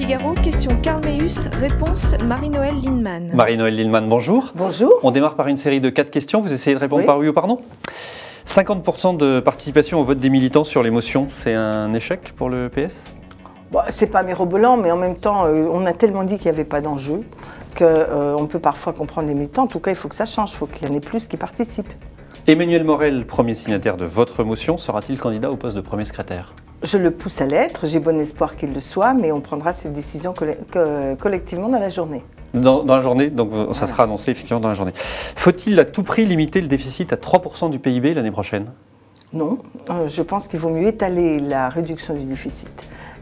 Figaro, question Carl Meus, réponse Marie-Noëlle Lindemann. Marie-Noëlle Lindemann, bonjour. Bonjour. On démarre par une série de 4 questions. Vous essayez de répondre par oui ou par non. 50% de participation au vote des militants sur les motions, c'est un échec pour le PS? Bon, c'est pas mirobolant, mais en même temps, on a tellement dit qu'il n'y avait pas d'enjeu qu'on peut parfois comprendre les militants. En tout cas, il faut que ça change, il faut qu'il y en ait plus qui participent. Emmanuel Morel, premier signataire de votre motion, sera-t-il candidat au poste de premier secrétaire? Je le pousse à l'être, j'ai bon espoir qu'il le soit, mais on prendra cette décision collectivement dans la journée. Dans la journée, donc ça sera annoncé effectivement dans la journée. Faut-il à tout prix limiter le déficit à 3% du PIB l'année prochaine? Non, je pense qu'il vaut mieux étaler la réduction du déficit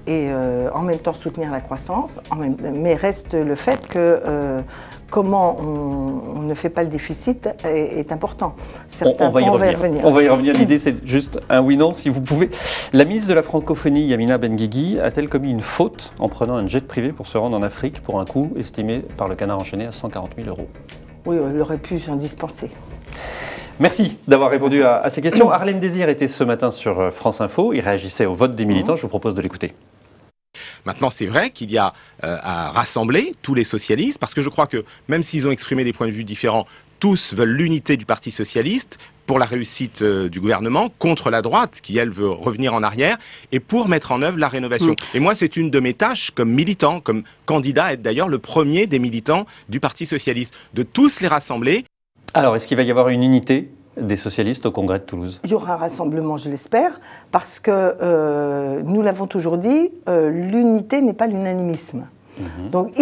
et en même temps soutenir la croissance, mais reste le fait que comment on ne fait pas le déficit est important. On va y revenir. On va y revenir. L'idée, c'est juste un oui-non, si vous pouvez. La ministre de la Francophonie, Yamina Benguigui, a-t-elle commis une faute en prenant un jet privé pour se rendre en Afrique pour un coût estimé par le Canard enchaîné à 140 000 €? Oui, elle aurait pu s'en dispenser. Merci d'avoir répondu à ces questions. Harlem Désir était ce matin sur France Info. Il réagissait au vote des militants. Je vous propose de l'écouter. Maintenant, c'est vrai qu'il y a à rassembler tous les socialistes, parce que je crois que même s'ils ont exprimé des points de vue différents, tous veulent l'unité du Parti socialiste pour la réussite du gouvernement, contre la droite, qui, elle, veut revenir en arrière, et pour mettre en œuvre la rénovation. Et moi, c'est une de mes tâches comme militant, comme candidat, être d'ailleurs le premier des militants du Parti socialiste, de tous les rassembler. Alors, est-ce qu'il va y avoir une unité des socialistes au Congrès de Toulouse? Il y aura un rassemblement, je l'espère, parce que nous l'avons toujours dit, l'unité n'est pas l'unanimisme. Donc,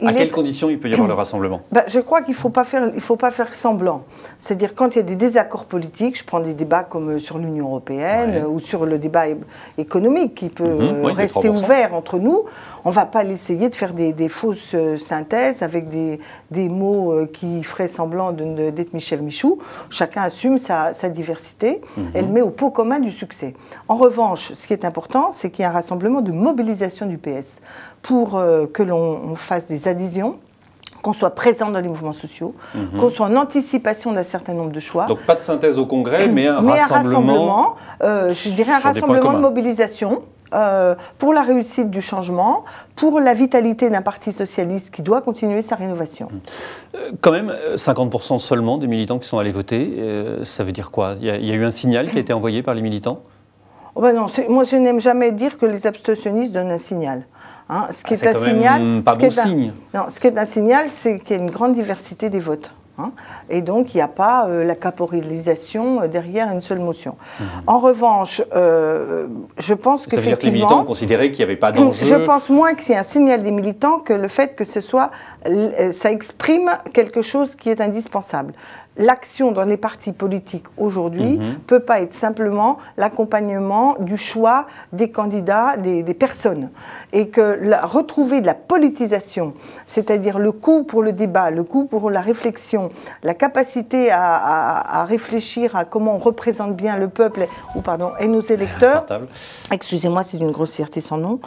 à quelles conditions il peut y avoir le rassemblement? Je crois qu'il ne faut pas faire semblant. C'est-à-dire quand il y a des désaccords politiques, je prends des débats comme sur l'Union européenne ou sur le débat économique qui peut rester ouvert entre nous, on ne va pas l'essayer de faire des fausses synthèses avec des mots qui feraient semblant d'être Michel Michou. Chacun assume sa diversité et le met au pot commun du succès. En revanche, ce qui est important, c'est qu'il y a un rassemblement de mobilisation du PS pour que l'on fasse des adhésions, qu'on soit présent dans les mouvements sociaux, qu'on soit en anticipation d'un certain nombre de choix. Donc pas de synthèse au Congrès, mais un rassemblement, je dirais un rassemblement de mobilisation pour la réussite du changement, pour la vitalité d'un parti socialiste qui doit continuer sa rénovation. Quand même, 50% seulement des militants qui sont allés voter, ça veut dire quoi? Il y a eu un signal qui a été envoyé par les militants? Non, moi je n'aime jamais dire que les abstentionnistes donnent un signal. Ce qui est un signal, ce qui est un signal, c'est qu'il y a une grande diversité des votes. Et donc, il n'y a pas la caporalisation derrière une seule motion. En revanche, je pense qu'effectivement... Ça veut dire que les militants ont considéré qu'il n'y avait pas d'enjeu? Je pense moins que c'est un signal des militants que le fait que ça exprime quelque chose qui est indispensable. L'action dans les partis politiques aujourd'hui ne peut pas être simplement l'accompagnement du choix des candidats, des personnes. Et que retrouver de la politisation, c'est-à-dire le coût pour le débat, le coût pour la réflexion, la capacité à réfléchir à comment on représente bien le peuple et nos électeurs, excusez-moi, c'est d'une grossièreté sans nom,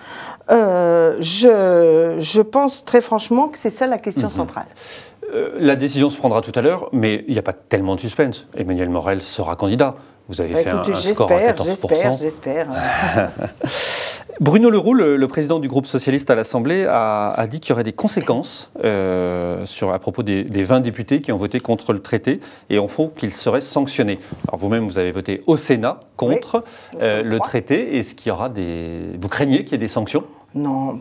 je pense très franchement que c'est ça la question centrale. La décision se prendra tout à l'heure, mais il n'y a pas tellement de suspense. Emmanuel Morel sera candidat. Vous avez fait un score à 14%. J'espère. Bruno Leroux, le président du groupe socialiste à l'Assemblée, a dit qu'il y aurait des conséquences à propos des 20 députés qui ont voté contre le traité et en fond qu'ils seraient sanctionnés. Alors vous-même, vous avez voté au Sénat contre le traité. Est-ce qu'il y aura Vous craignez qu'il y ait des sanctions? Non,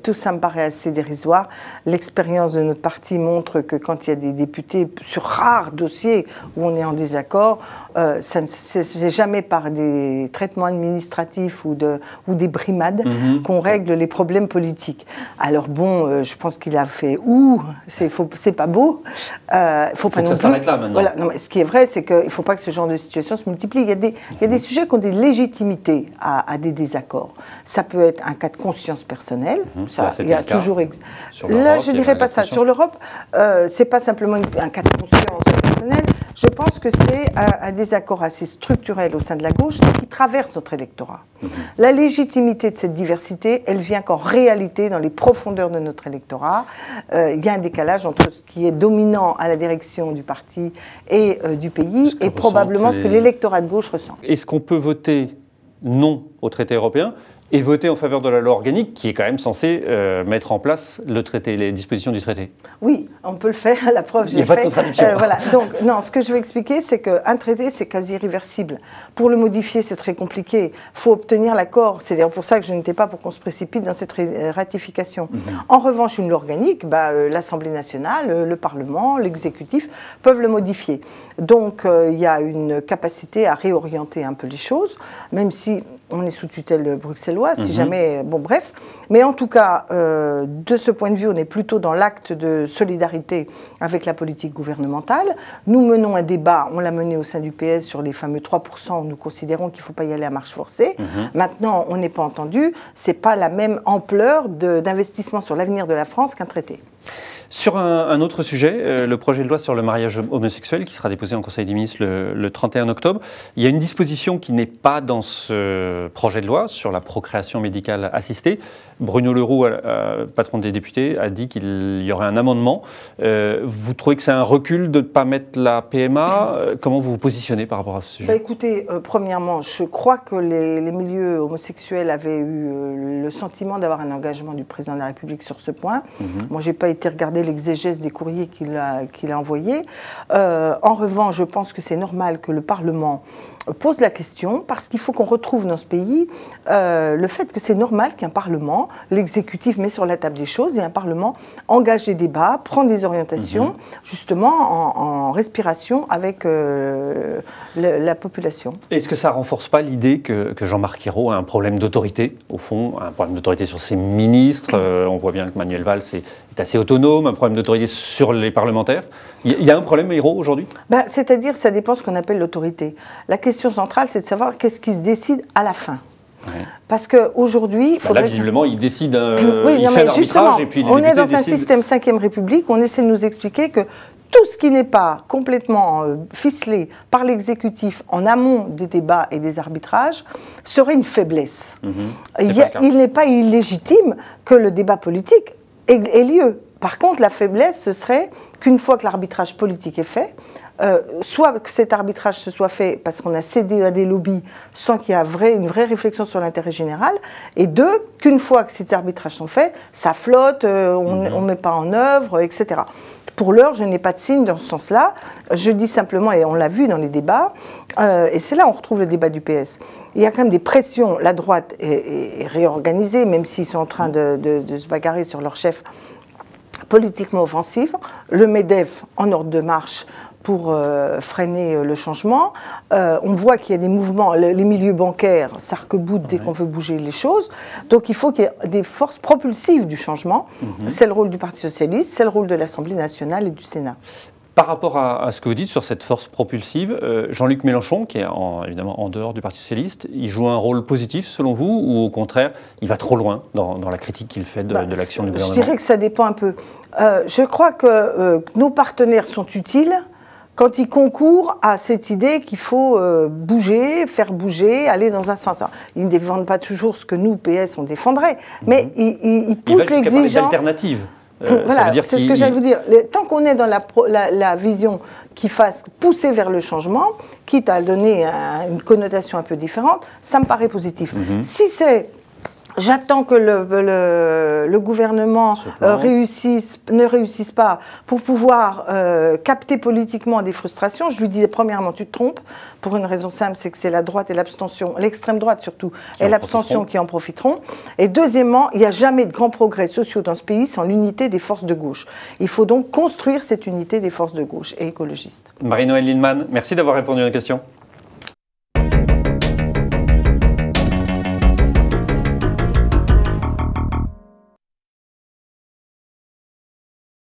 tout ça me paraît assez dérisoire. L'expérience de notre parti montre que quand il y a des députés sur rares dossiers où on est en désaccord, ça ne se fait jamais par des traitements administratifs ou des brimades qu'on règle les problèmes politiques. Alors bon, je pense qu'il a fait c'est pas beau. Faut pas que ça s'arrête là maintenant. Voilà. Non, mais ce qui est vrai, c'est qu'il ne faut pas que ce genre de situation se multiplie. Il y a des sujets qui ont des légitimités à des désaccords. Ça peut être un cas de conscience personnelle. Il y a toujours. Là, je dirais pas ça. Sur l'Europe, c'est pas simplement un cas de conscience personnelle. Je pense que c'est un désaccord assez structurel au sein de la gauche qui traverse notre électorat. La légitimité de cette diversité, elle vient qu'en réalité, dans les profondeurs de notre électorat, il y a un décalage entre ce qui est dominant à la direction du parti et du pays et probablement ce que l'électorat de gauche ressent. Est-ce qu'on peut voter non au traité européen et voter en faveur de la loi organique qui est quand même censée mettre en place le traité, les dispositions du traité. Oui, on peut le faire, la preuve, j'ai fait. Il n'y a pas de contradiction. Voilà. Donc, non, ce que je veux expliquer, c'est qu'un traité, c'est quasi irréversible. Pour le modifier, c'est très compliqué. Il faut obtenir l'accord. C'est d'ailleurs pour ça que je n'étais pas pour qu'on se précipite dans cette ratification. En revanche, une loi organique, l'Assemblée nationale, le Parlement, l'exécutif peuvent le modifier. Donc, il y a une capacité à réorienter un peu les choses, même si on est sous tutelle bruxelloise, si jamais... Bon, bref. Mais en tout cas, de ce point de vue, on est plutôt dans l'acte de solidarité avec la politique gouvernementale. Nous menons un débat, on l'a mené au sein du PS sur les fameux 3%, où nous considérons qu'il ne faut pas y aller à marche forcée. Maintenant, on n'est pas entendu. Ce n'est pas la même ampleur d'investissement sur l'avenir de la France qu'un traité. Sur un autre sujet, le projet de loi sur le mariage homosexuel qui sera déposé en Conseil des ministres le 31 octobre, il y a une disposition qui n'est pas dans ce projet de loi sur la procréation médicale assistée. Bruno Le Roux, patron des députés, a dit qu'il y aurait un amendement. Vous trouvez que c'est un recul de ne pas mettre la PMA? Comment vous vous positionnez par rapport à ce sujet? Écoutez, premièrement, je crois que les milieux homosexuels avaient eu le sentiment d'avoir un engagement du président de la République sur ce point. Moi, je n'ai pas été regarder l'exégèse des courriers qu'il a envoyés. En revanche, je pense que c'est normal que le Parlement pose la question, parce qu'il faut qu'on retrouve dans ce pays le fait que c'est normal qu'un Parlement, l'exécutif met sur la table des choses et un Parlement engage des débats, prend des orientations, justement en respiration avec la population. Est-ce que ça ne renforce pas l'idée que Jean-Marc Ayrault a un problème d'autorité, au fond, un problème d'autorité sur ses ministres? On voit bien que Manuel Valls est assez autonome, un problème d'autorité sur les parlementaires. Il y a un problème Ayrault aujourd'hui? C'est-à-dire, ça dépend de ce qu'on appelle l'autorité. La question centrale, c'est de savoir qu'est-ce qui se décide à la fin. Ouais. Parce qu'aujourd'hui... Là, visiblement, il décide, il fait l'arbitrage et puis les députés décident... On est dans un système 5e République, on essaie de nous expliquer que tout ce qui n'est pas complètement ficelé par l'exécutif en amont des débats et des arbitrages serait une faiblesse. Il n'est pas illégitime que le débat politique ait lieu. Par contre, la faiblesse, ce serait qu'une fois que l'arbitrage politique est fait, soit que cet arbitrage se soit fait parce qu'on a cédé à des lobbies sans qu'il y ait une vraie réflexion sur l'intérêt général, et deux, qu'une fois que ces arbitrages sont faits, ça flotte, on ne met pas en œuvre, etc. Pour l'heure, je n'ai pas de signe dans ce sens-là. Je dis simplement, et on l'a vu dans les débats, et c'est là où on retrouve le débat du PS. Il y a quand même des pressions. La droite est réorganisée, même s'ils sont en train de se bagarrer sur leur chef politiquement offensif. Le MEDEF en ordre de marche pour freiner le changement. On voit qu'il y a des mouvements, les milieux bancaires s'arc-boutent dès qu'on veut bouger les choses. Donc il faut qu'il y ait des forces propulsives du changement. C'est le rôle du Parti socialiste, c'est le rôle de l'Assemblée nationale et du Sénat. Par rapport à ce que vous dites sur cette force propulsive, Jean-Luc Mélenchon, qui est évidemment en dehors du Parti socialiste, il joue un rôle positif selon vous, ou au contraire, il va trop loin dans la critique qu'il fait de l'action du gouvernement? Je dirais que ça dépend un peu. Je crois que nos partenaires sont utiles quand ils concourent à cette idée qu'il faut bouger, faire bouger, aller dans un sens. Alors, ils ne défendent pas toujours ce que nous, PS, on défendrait, mais ils poussent l'exigence. D'alternatives. Voilà, c'est ce que j'allais vous dire. Tant qu'on est dans la vision qui fasse pousser vers le changement, quitte à donner une connotation un peu différente, ça me paraît positif. Si c'est... J'attends que le gouvernement ne réussisse pas pour pouvoir capter politiquement des frustrations. Je lui dis, premièrement, tu te trompes, pour une raison simple, c'est que c'est la droite et l'abstention, l'extrême droite surtout, et l'abstention qui en profiteront. Et deuxièmement, il n'y a jamais de grands progrès sociaux dans ce pays sans l'unité des forces de gauche. Il faut donc construire cette unité des forces de gauche et écologistes. Marie-Noëlle Lienemann, merci d'avoir répondu à nos questions.